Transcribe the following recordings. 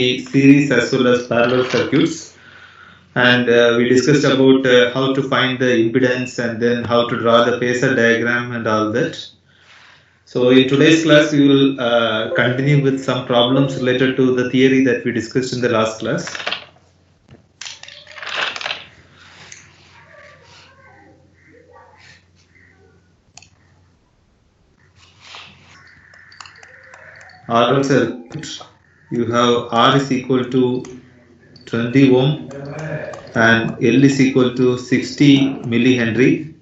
the series as well as parallel circuits, and we discussed about how to find the impedance and then how to draw the phasor diagram and all that. So in today's class, we will continue with some problems related to the theory that we discussed in the last class. RL circuit, you have R is equal to 20 ohm and L is equal to 60 millihenry,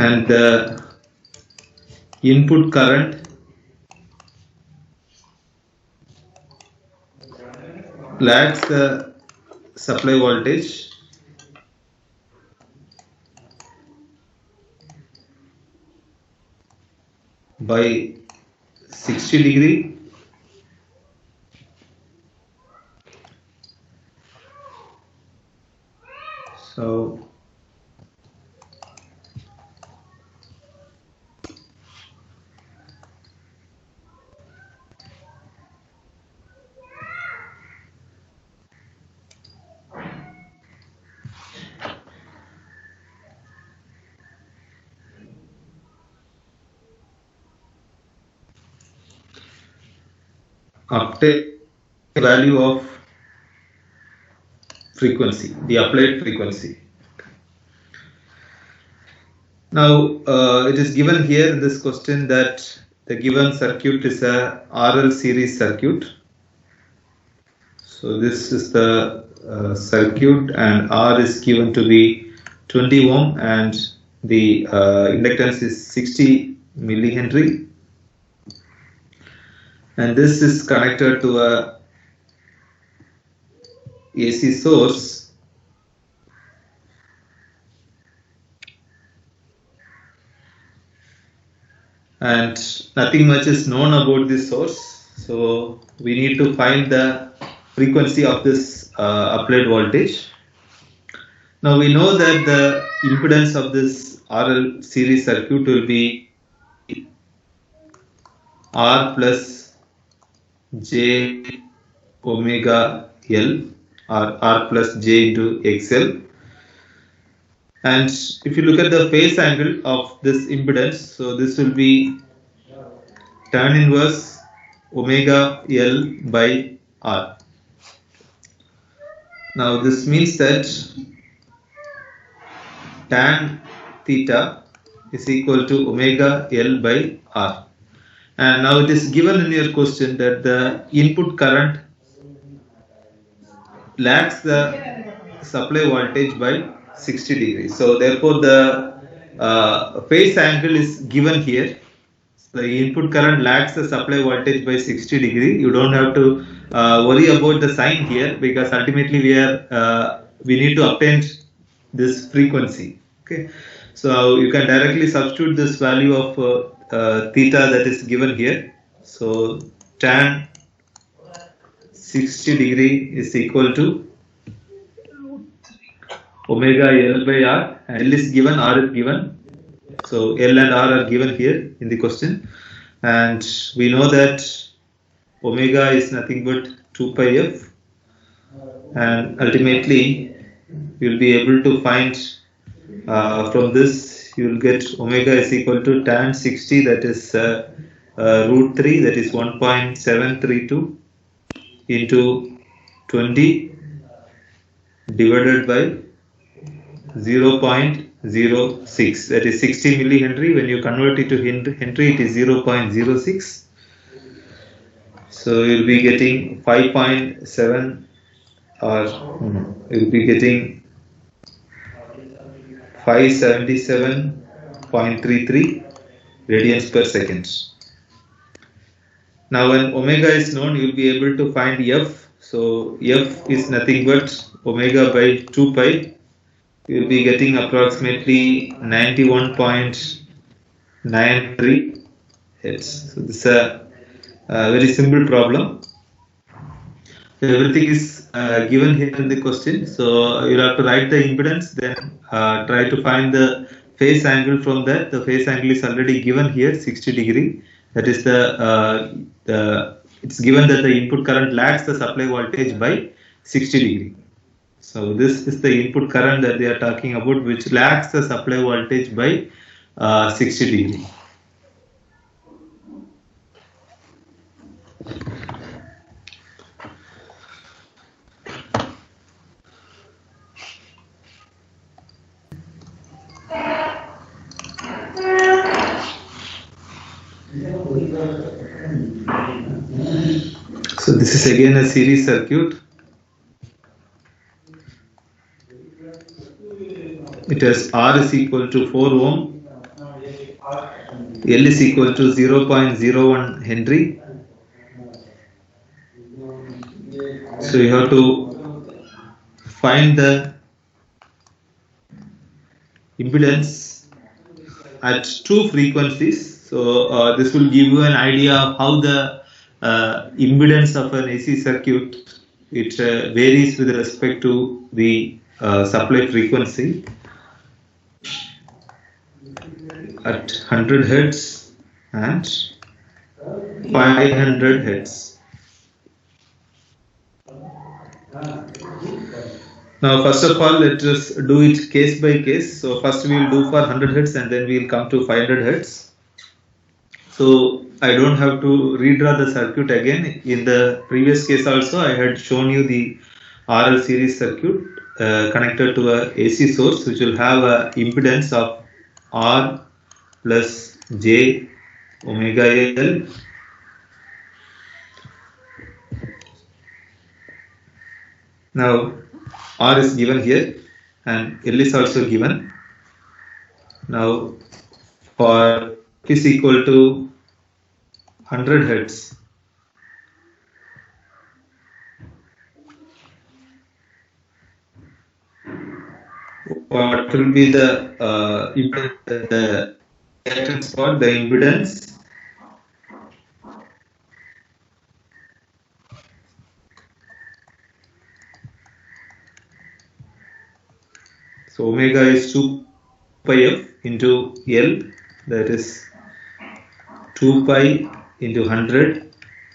and the input current lags the supply voltage by 60 degree. So obtain the value of frequency, the applied frequency. Now it is given here in this question that the given circuit is a RL series circuit. So this is the circuit, and R is given to be 20 ohm and the inductance is 60 millihenry, and this is connected to a AC source, and nothing much is known about this source, so we need to find the frequency of this applied voltage. Now we know that the impedance of this RL series circuit will be R plus J omega L, or R plus J into XL. And if you look at the phase angle of this impedance, so this will be tan inverse omega L by R. Now this means that tan theta is equal to omega L by R. And now it is given in your question that the input current lags the supply voltage by 60 degrees. So therefore the phase angle is given here. So the input current lags the supply voltage by 60 degree. You don't have to worry about the sign here, because ultimately we need to obtain this frequency. Okay, so you can directly substitute this value of theta that is given here. So tan 60 degree is equal to omega L by R. L is given, R is given. So L and R are given here in the question, and we know that omega is nothing but 2 pi f, and ultimately you will be able to find from this, you will get omega is equal to tan 60, that is root 3, that is 1.732 into 20 divided by 0.06, that is 60 millihenry. When you convert it to Henry, it is 0.06. So you will be getting 5.7, or you will be getting 577.33 radians per second. Now when omega is known, you will be able to find F. So F is nothing but omega by 2 pi. You will be getting approximately 91.93 Hz. So this is a very simple problem. Everything is given here in the question. So you have to write the impedance, then try to find the phase angle from that. The phase angle is already given here, 60 degree. That is the it's given that the input current lags the supply voltage by 60 degree. So this is the input current that they are talking about, which lags the supply voltage by 60 degree. So this is again a series circuit. It has R is equal to 4 ohm, L is equal to 0.01 Henry. So you have to find the impedance at two frequencies. So this will give you an idea of how the impedance of an AC circuit, it varies with respect to the supply frequency. At 100 Hz and 500 Hz. Now, first of all, let us do it case by case. So, first we will do for 100 Hz and then we will come to 500 Hz. So, I don't have to redraw the circuit again. In the previous case also, I had shown you the RL series circuit connected to a AC source, which will have a impedance of R plus J omega L. Now R is given here and L is also given. Now for F is equal to 100 Hz, what will be the reactance for the impedance? So omega is 2 pi f into L, that is 2 pi into 100,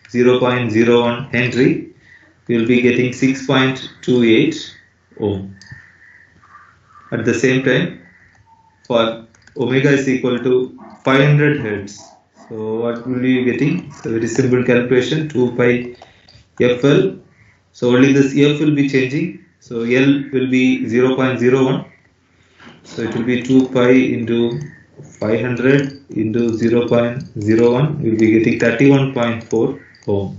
0.01 Henry. We will be getting 6.28 ohm. At the same time, for omega is equal to 500 Hz. So what will be getting? So very simple calculation, 2 pi FL. So only this F will be changing. So L will be 0.01. So it will be 2 pi into 500 into 0.01. We will be getting 31.4 ohm.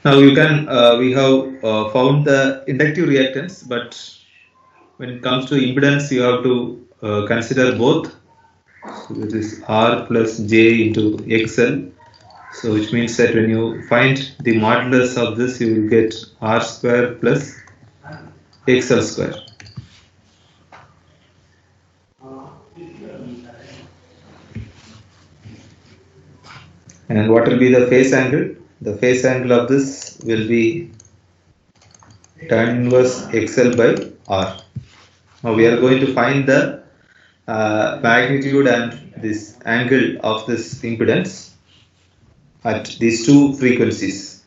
Now you can, we have found the inductive reactance, but when it comes to impedance, you have to consider both. So this is R plus J into XL. So which means that when you find the modulus of this, you will get R square plus XL square. And what will be the phase angle? The phase angle of this will be tan inverse XL by R. Now we are going to find the magnitude and this angle of this impedance at these two frequencies.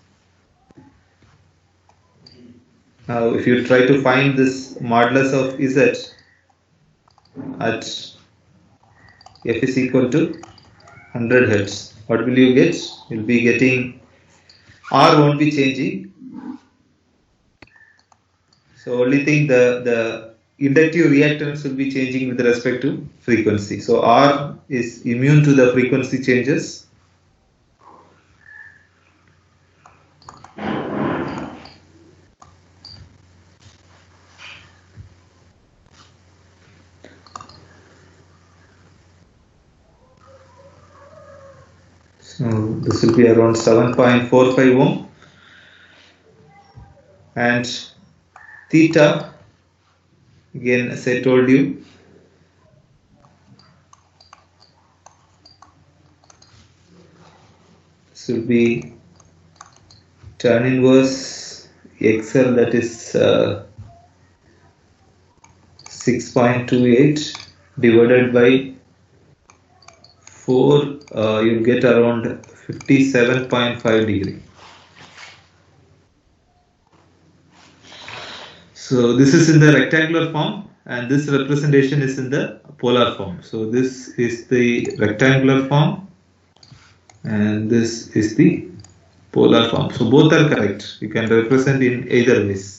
Now if you try to find this modulus of Z at F is equal to 100 Hz, what will you get? You will be getting, R won't be changing. So only thing, the inductive reactance will be changing with respect to frequency. So R is immune to the frequency changes. So this will be around 7.45 ohm, and theta, again as I told you, this will be tan inverse XL, that is 6.28 divided by 4, you'll get around 57.5 degree. So this is in the rectangular form, and this representation is in the polar form. So this is the rectangular form, and this is the polar form. So both are correct. You can represent in either ways.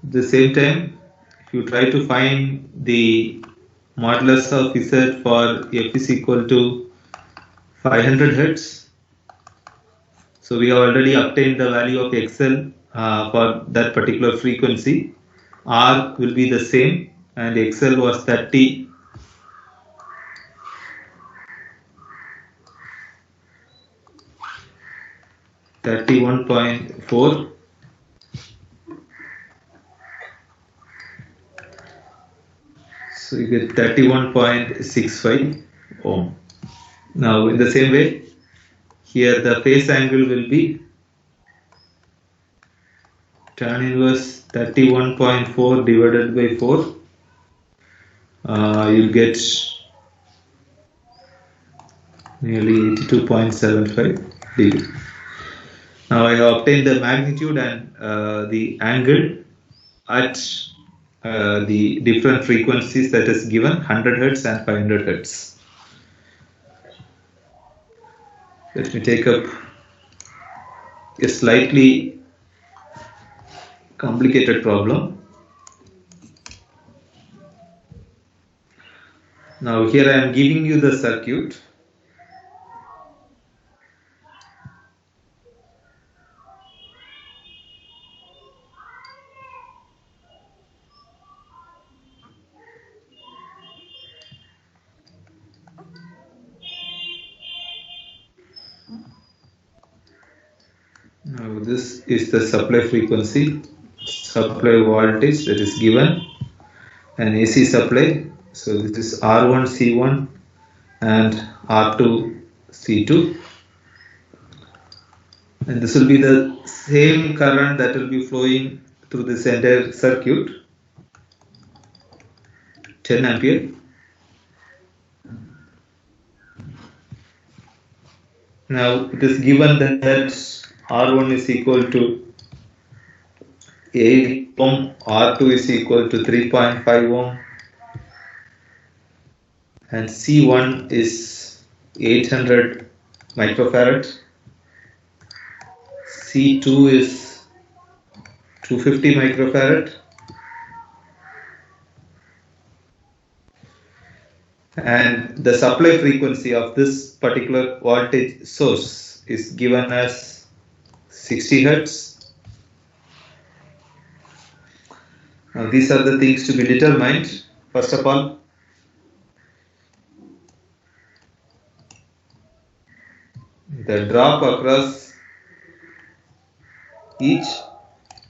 At the same time, if you try to find the modulus of Z for f is equal to 500 Hertz, so we have already obtained the value of XL for that particular frequency. R will be the same, and XL was 31.4. So you get 31.65 ohm. Now in the same way, here the phase angle will be tan inverse 31.4 divided by 4. You'll get nearly 82.75 degree. Now I have obtained the magnitude and the angle at the different frequencies that is given, 100 Hertz and 500 Hertz. Let me take up a slightly complicated problem. Now here I am giving you the circuit. Now this is the supply frequency, supply voltage that is given, and AC supply. So this is R1 C1 and R2 C2, and this will be the same current that will be flowing through this entire circuit, 10 ampere. Now it is given that R1 is equal to 8 ohm, R2 is equal to 3.5 ohm, and C1 is 800 microfarad, C2 is 250 microfarad, and the supply frequency of this particular voltage source is given as 60 Hertz. Now these are the things to be determined. First of all, the drop across each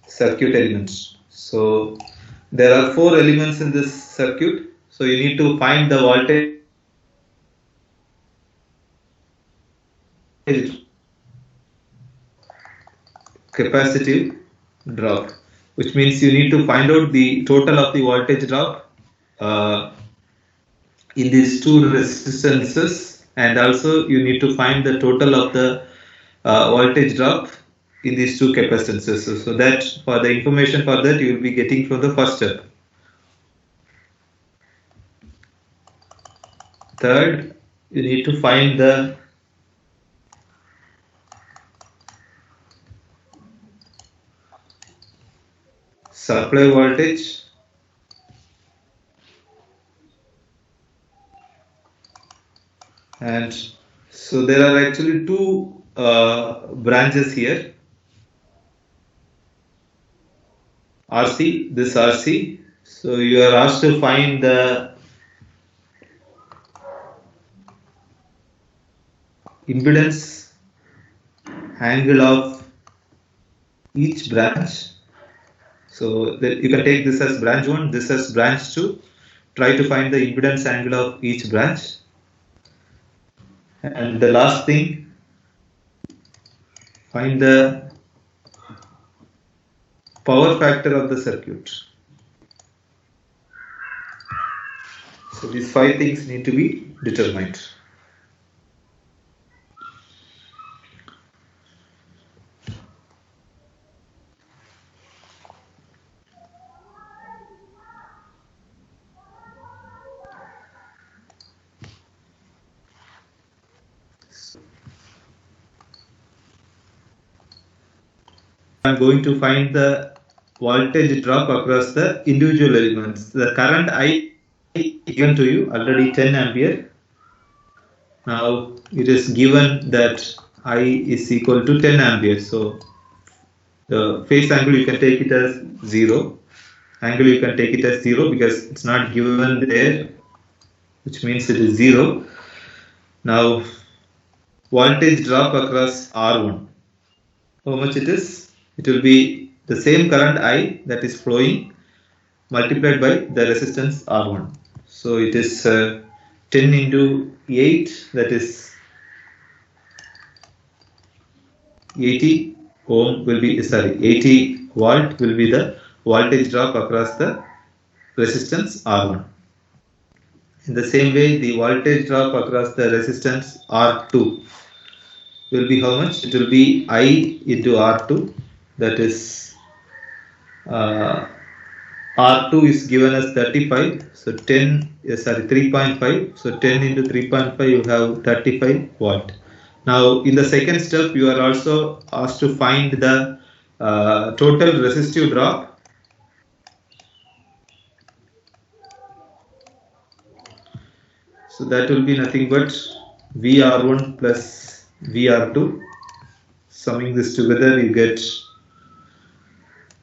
circuit element. So there are 4 elements in this circuit. So you need to find the voltage capacitive drop, which means you need to find out the total of the voltage drop in these 2 resistances, and also you need to find the total of the voltage drop in these 2 capacitances. So that for the information for that you will be getting from the first step. Third, you need to find the supply voltage and so there are actually 2 branches here, RC, this RC. So you are asked to find the impedance angle of each branch. So you can take this as branch 1, this as branch 2. Try to find the impedance angle of each branch. And the last thing, find the power factor of the circuit. So these 5 things need to be determined. I'm going to find the voltage drop across the individual elements. The current I given to you already 10 ampere. Now it is given that I is equal to 10 ampere. So the phase angle you can take it as 0. Angle you can take it as 0 because it's not given there, which means it is 0. Now voltage drop across R1. How much it is? It will be the same current I that is flowing multiplied by the resistance R1. So it is 10 into 8, that is 80 ohm will be, 80 volt will be the voltage drop across the resistance R1. In the same way, the voltage drop across the resistance R2 will be how much? It will be I into R2, that is R2 is given as 35, so 3.5, so 10 into 3.5 you have 35 watt. Now in the second step you are also asked to find the total resistive drop. So that will be nothing but VR1 plus VR2. Summing this together you get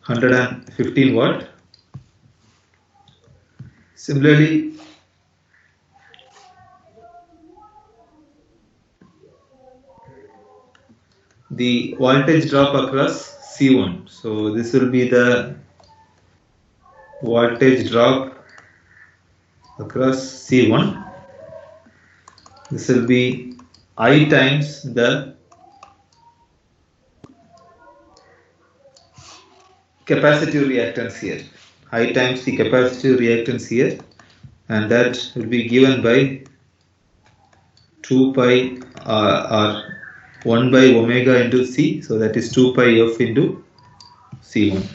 115 watt. Similarly, the voltage drop across C1. So this will be the voltage drop across C1. This will be I times the capacitive reactance here. I times the capacitive reactance here, and that will be given by 2 pi or 1 by omega into C, so that is 2 pi f into C1.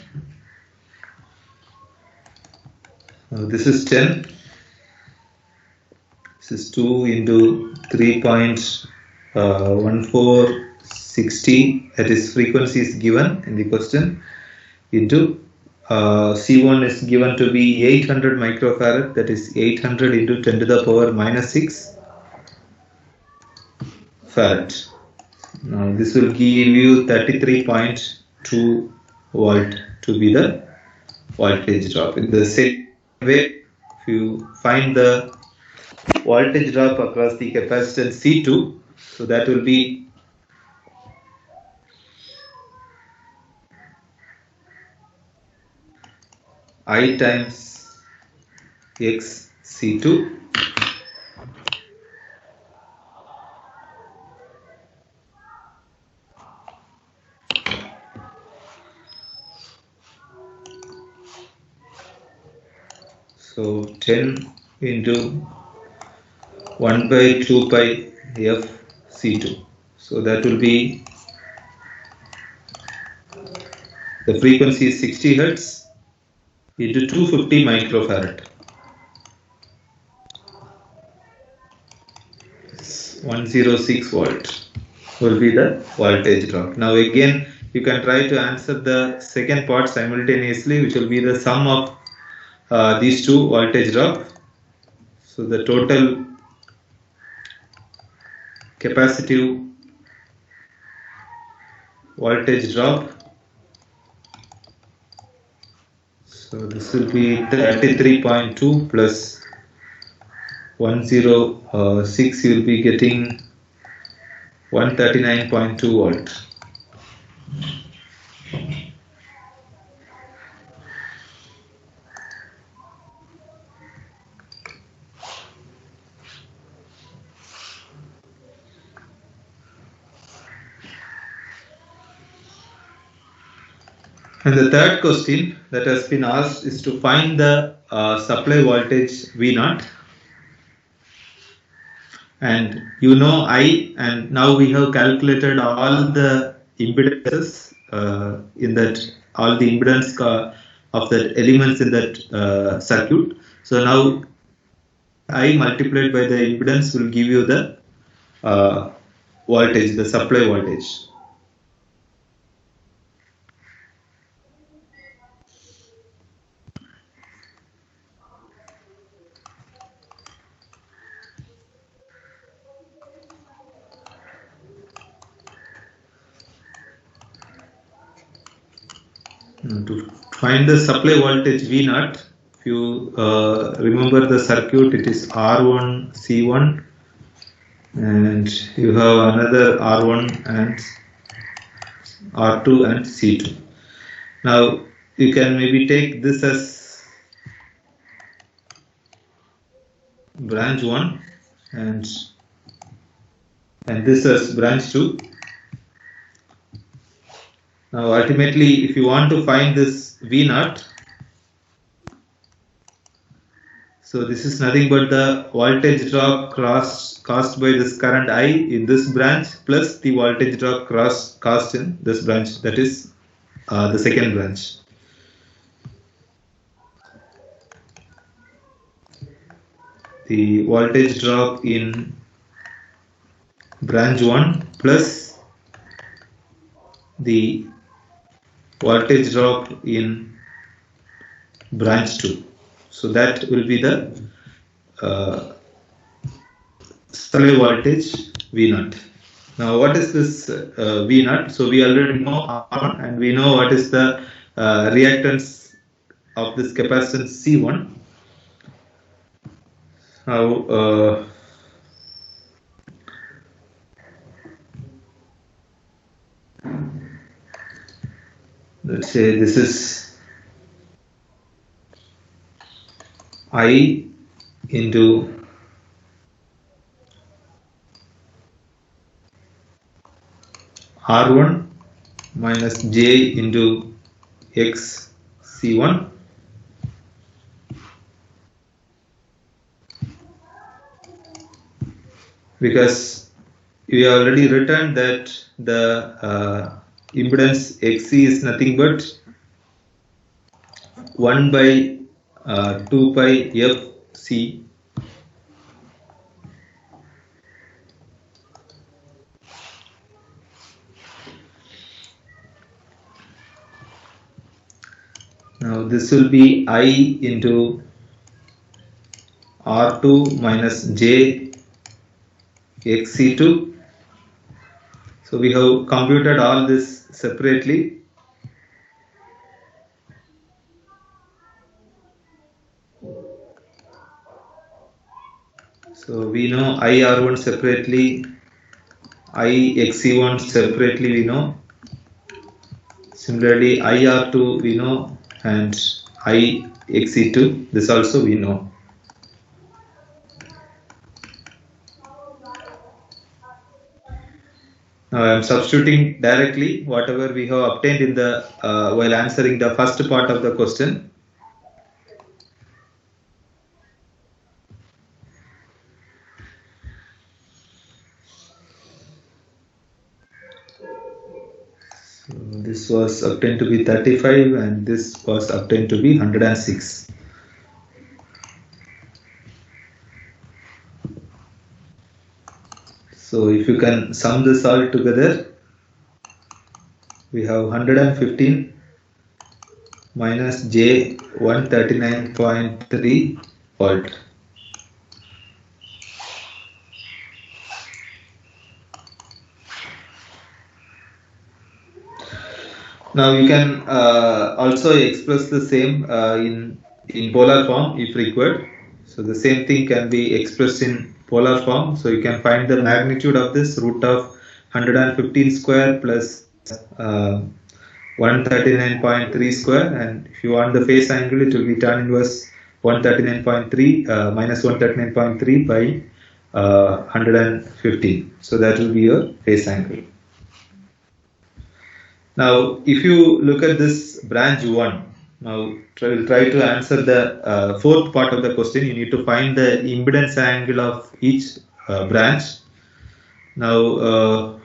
This is 10. This is 2 into 3.1460, that is frequency is given in the question, into C1 is given to be 800 microfarad, that is 800 into 10 to the power minus 6 farad. Now this will give you 33.2 volt to be the voltage drop. In the same way, if you find the voltage drop across the capacitance C2, so that will be I times X C2 so 10 into 1 by 2 pi f C2, so that will be, the frequency is 60 Hertz into 250 microfarad. 106 volt will be the voltage drop. Now again you can try to answer the second part simultaneously, which will be the sum of these two voltage drop. So the total capacitive voltage drop, so this will be 33.2 plus 106, you will be getting 139.2 volt. And the third question that has been asked is to find the supply voltage V0. And you know I, and now we have calculated all the impedances in that, all the impedance of the elements in that circuit. So now I multiplied by the impedance will give you the voltage, the supply voltage. To find the supply voltage V0, if you remember the circuit, it is R1, C1, and you have another R1 and R2 and C2. Now you can maybe take this as branch 1 and this as branch 2. Now ultimately, if you want to find this V0, so this is nothing but the voltage drop caused by this current I in this branch plus the voltage drop caused in this branch, that is the second branch. The voltage drop in branch 1 plus the voltage drop in branch 2. So that will be the supply voltage V0. Now what is this V0? So we already know R1 and we know what is the reactance of this capacitance C1. Now let's say this is I into R1 minus J into X C1 because we already written that the impedance XC is nothing but 1 by 2 pi FC now this will be I into R2 minus J XC2. So we have computed all this separately. So we know IR1 separately, IXC1 separately we know. Similarly IR2 we know and IXC2 this also we know. Now I am substituting directly whatever we have obtained in the while answering the first part of the question. So this was obtained to be 35 and this was obtained to be 106. So if you can sum this all together, we have 115 minus J 139.3 volt. Now you can also express the same in polar form if required. So the same thing can be expressed in polar form. So you can find the magnitude of this root of 115 square plus 139.3 square, and if you want the phase angle, it will be tan inverse 139.3 minus 139.3 by 115. So that will be your phase angle. Now, if you look at this branch 1, now we'll try to answer the fourth part of the question. You need to find the impedance angle of each branch. Now,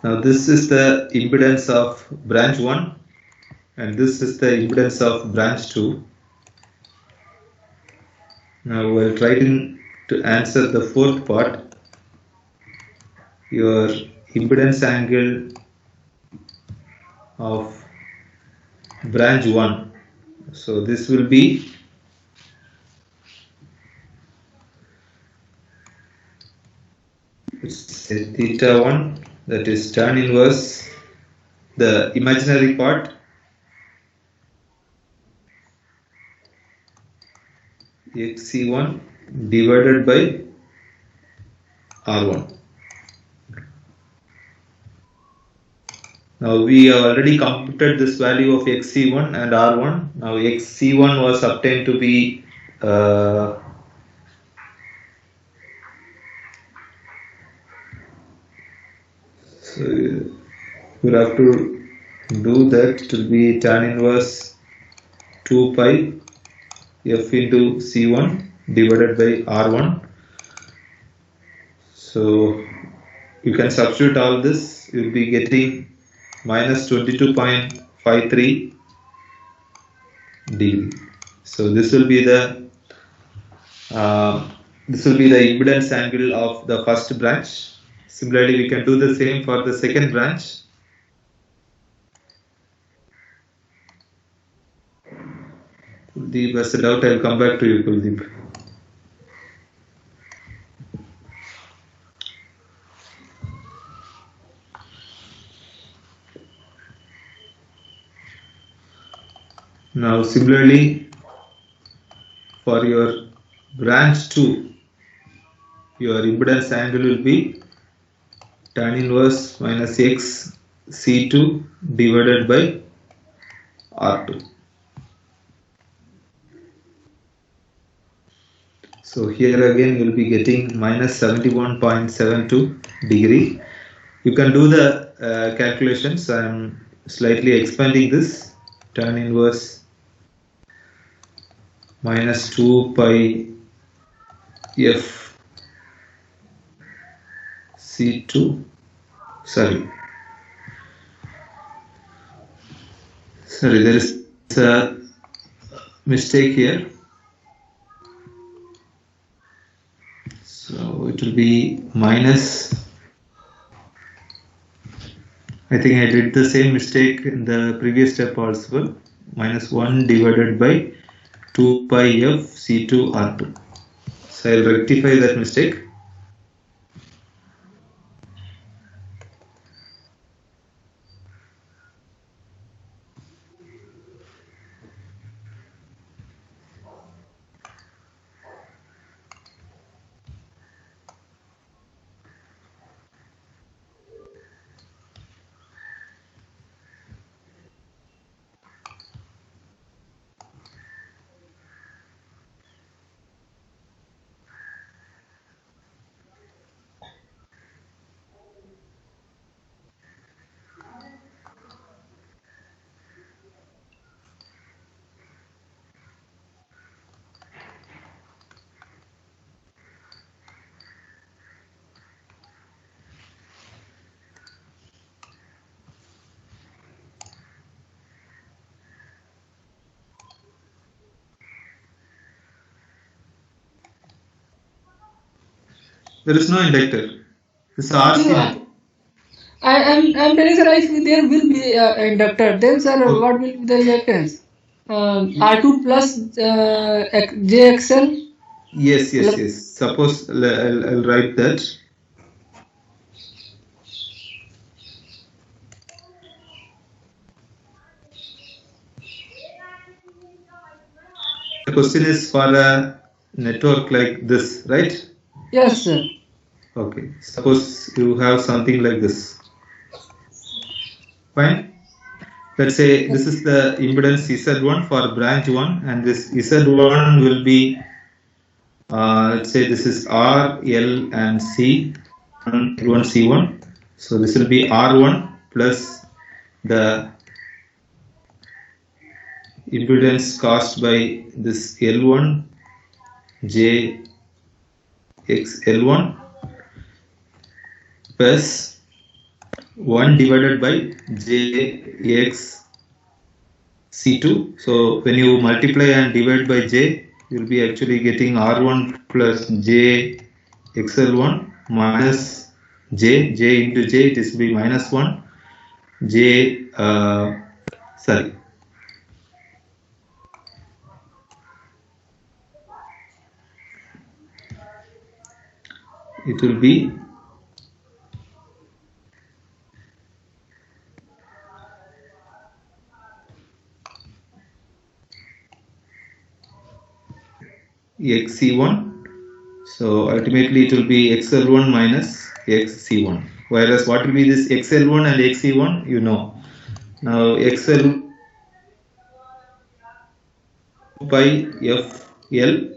now this is the impedance of branch 1 and this is the impedance of branch 2. Now while trying to answer the fourth part, your impedance angle of branch 1. So this will be theta 1, that is tan inverse the imaginary part xc1 divided by r1. Now we have already computed this value of xc1 and r1. Now xc1 was obtained to be so we'll have to do that. It will be tan inverse 2 pi f into c1 divided by r1. So you can substitute all this. You will be getting minus 22.53 degree. So this will be the impedance angle of the first branch. Similarly, we can do the same for the second branch. Kuldeep has a doubt. I will come back to you, Kuldeep. Now, similarly, for your branch 2, your impedance angle will be tan inverse minus x c2 divided by r2. So here again you will be getting minus 71.72 degree. You can do the calculations. I am slightly expanding this. Tan inverse minus 2 pi f c2. Sorry, there is a mistake here. So it will be minus, I think I did the same mistake in the previous step also, minus 1 divided by 2 pi f c2 r2. So I will rectify that mistake. There is no inductor. This is RC. I'm telling sir, if there will be inductor, then sir, what will be the reactance? R2 plus JXL. Yes. Suppose I'll write that. The question is for a network like this, right? Yes, sir. Okay. Suppose you have something like this. Fine. Let's say this is the impedance Z1 for branch 1 and this Z1 will be let's say this is R, L, and C, L1, C1. So this will be R1 plus the impedance caused by this L1 J X L1 plus 1 divided by J X C2. So when you multiply and divide by J, you will be actually getting R1 plus J XL1 minus J into J, it is be minus 1 J sorry, it will be XC1. So ultimately it will be XL1 minus XC1. Whereas what will be this XL1 and XC1? You know. Now XL pi FL,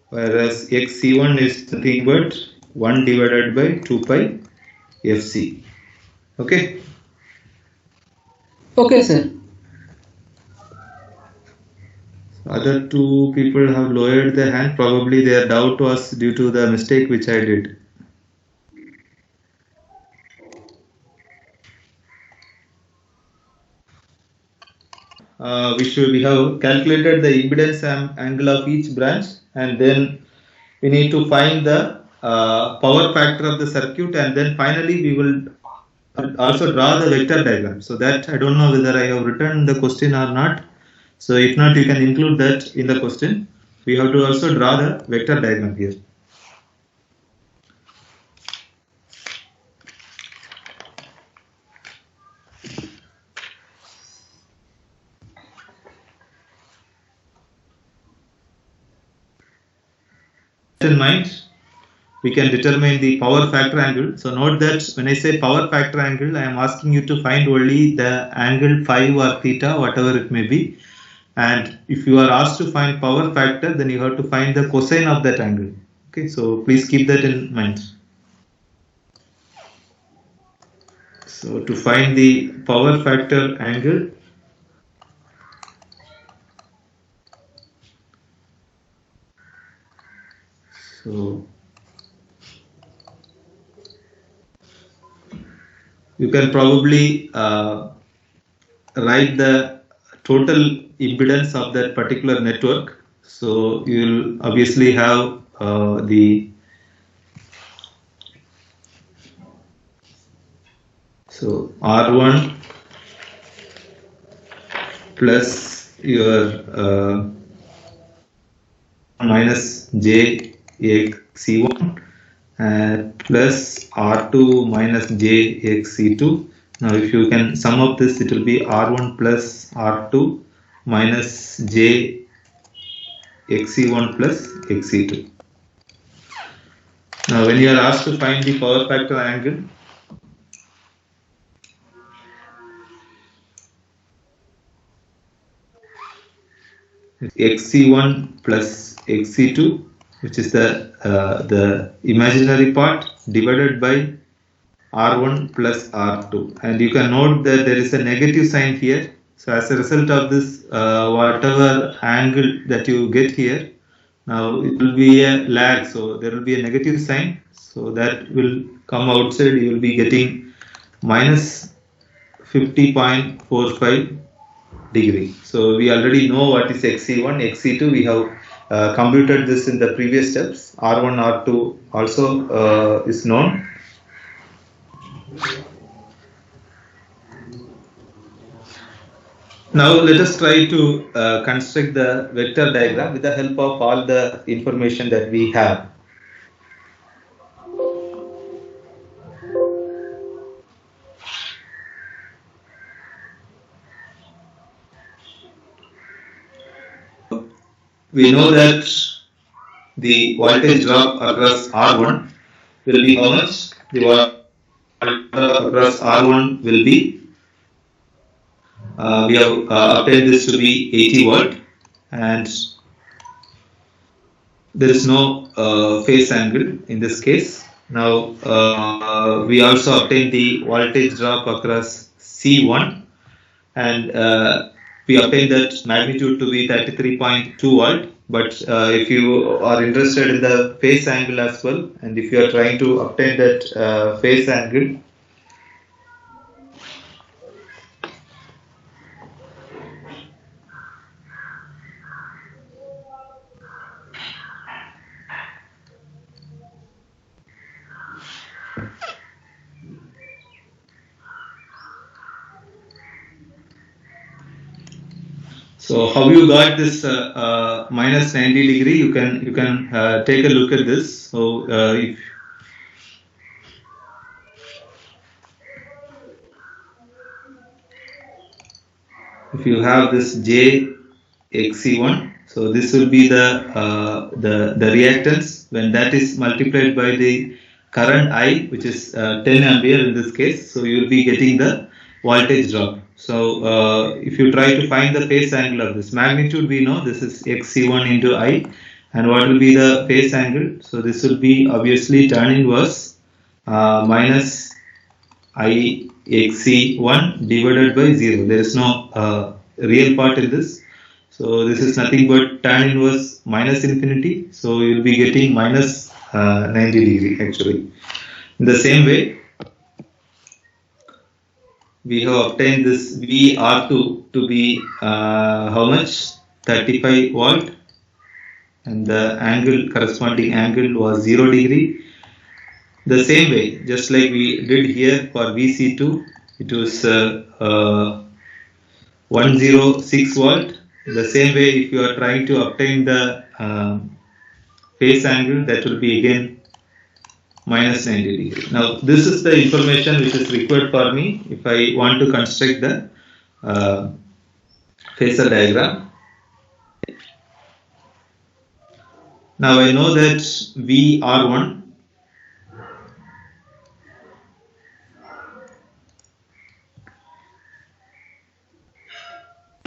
whereas XC1 is nothing but 1 divided by 2 pi FC. Okay. Okay, sir. Other two people have lowered their hand. Probably their doubt was due to the mistake which I did. We have calculated the impedance angle of each branch, and then we need to find the power factor of the circuit, and then finally we will also draw the vector diagram. So that I don't know whether I have written the question or not. So if not, you can include that in the question. We have to also draw the vector diagram here. In mind, we can determine the power factor angle. So note that when I say power factor angle, I am asking you to find only the angle phi or theta, whatever it may be. And if you are asked to find power factor, then you have to find the cosine of that angle. Okay, so please keep that in mind. So to find the power factor angle, so you can probably write the total impedance of that particular network. So you will obviously have the R1 plus your minus JXC1 plus R2 minus JXC2. Now if you can sum up this, it will be R1 plus R2 minus JXC1 plus XC2. Now when you are asked to find the power factor angle, XC1 plus XC2, which is the imaginary part, divided by R1 plus R2, and you can note that there is a negative sign here. So as a result of this, whatever angle that you get here, now it will be a lag, so there will be a negative sign, so that will come outside. You will be getting minus 50.45 degree. So we already know what is XC1, XC2. We have computed this in the previous steps. R1, R2 also is known. Now let us try to construct the vector diagram with the help of all the information that we have. We know that the voltage drop across R1 will be how much? The voltage across R1 will be, we have obtained this to be 80 volt, and there is no phase angle in this case. Now we also obtain the voltage drop across C1, and we obtain that magnitude to be 33.2 volt. But if you are interested in the phase angle as well, and if you are trying to obtain that phase angle, so how you got this minus 90 degree? You can take a look at this. So if you have this JXC1, so this will be the reactance when that is multiplied by the current I, which is 10 ampere in this case. So you will be getting the voltage drop. So if you try to find the phase angle of this magnitude, we know this is XC1 into I, and what will be the phase angle? So this will be obviously tan inverse minus IXC1 divided by 0. There is no real part in this. So this is nothing but tan inverse minus infinity. So you will be getting minus 90 degree actually. In the same way, we have obtained this VR2 to be how much? 35 volt, and the angle, corresponding angle was 0 degree. The same way, just like we did here for VC2, it was 106 volt. The same way, if you are trying to obtain the phase angle, that will be again minus 90 degree. Now, this is the information which is required for me if I want to construct the phasor diagram. Now, I know that VR1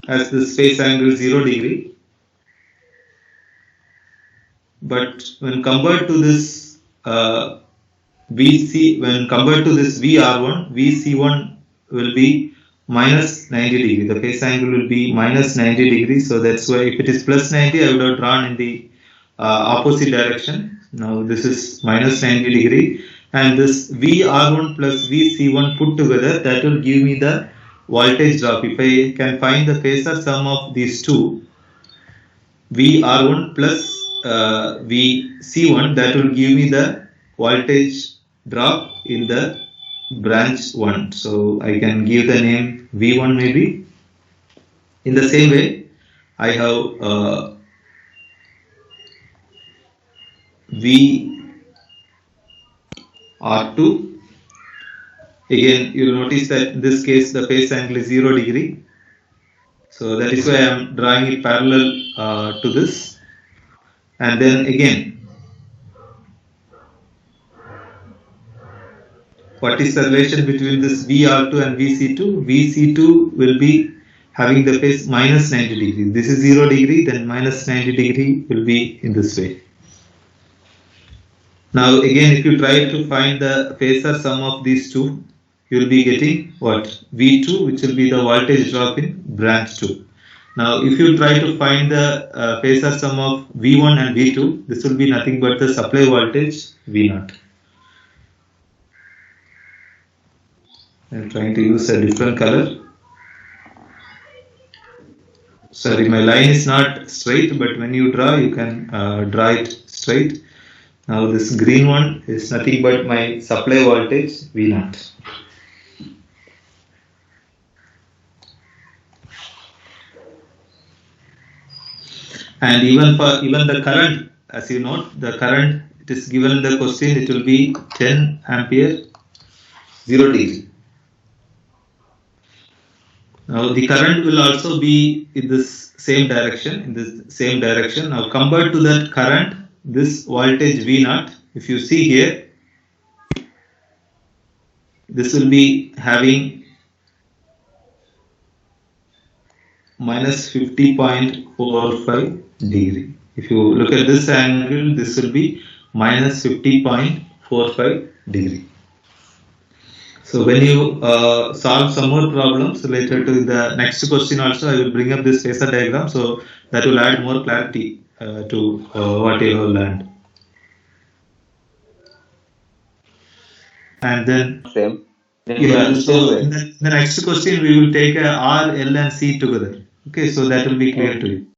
has this phase angle 0 degree, but when compared to this when compared to this VR1, VC1 will be minus 90 degree. The phase angle will be minus 90 degree. So that's why if it is plus 90, I would have drawn in the opposite direction. Now this is minus 90 degree, and this VR1 plus VC1 put together, that will give me the voltage drop. If I can find the phasor sum of these two, VR1 plus VC1, that will give me the voltage drop in the branch 1. So I can give the name V1 maybe. In the same way, I have VR2. Again, you will notice that in this case the phase angle is 0 degree. So that is why I am drawing it parallel to this. And then again, what is the relation between this VR2 and VC2? VC2 will be having the phase minus 90 degree. This is 0 degree, then minus 90 degree will be in this way. Now again, if you try to find the phasor sum of these two, you will be getting what? V2, which will be the voltage drop in branch 2. Now if you try to find the phasor sum of V1 and V2, this will be nothing but the supply voltage V0. I am trying to use a different color. Sorry, my line is not straight, but when you draw, you can draw it straight. Now this green one is nothing but my supply voltage V0. And even the current, as you note, the current, it is given in the question, it will be 10 ampere, 0 degree. Now the current will also be in this same direction, Now compared to that current, this voltage V0, if you see here, this will be having minus 50.45 degree. If you look at this angle, this will be minus 50.45 degree. So when you solve some more problems related to the next question also, I will bring up this phasor diagram, so that will add more clarity to what you have learned. And then Same. yeah, so in the next question we will take R, L and C together. Okay, so that will be clear to you.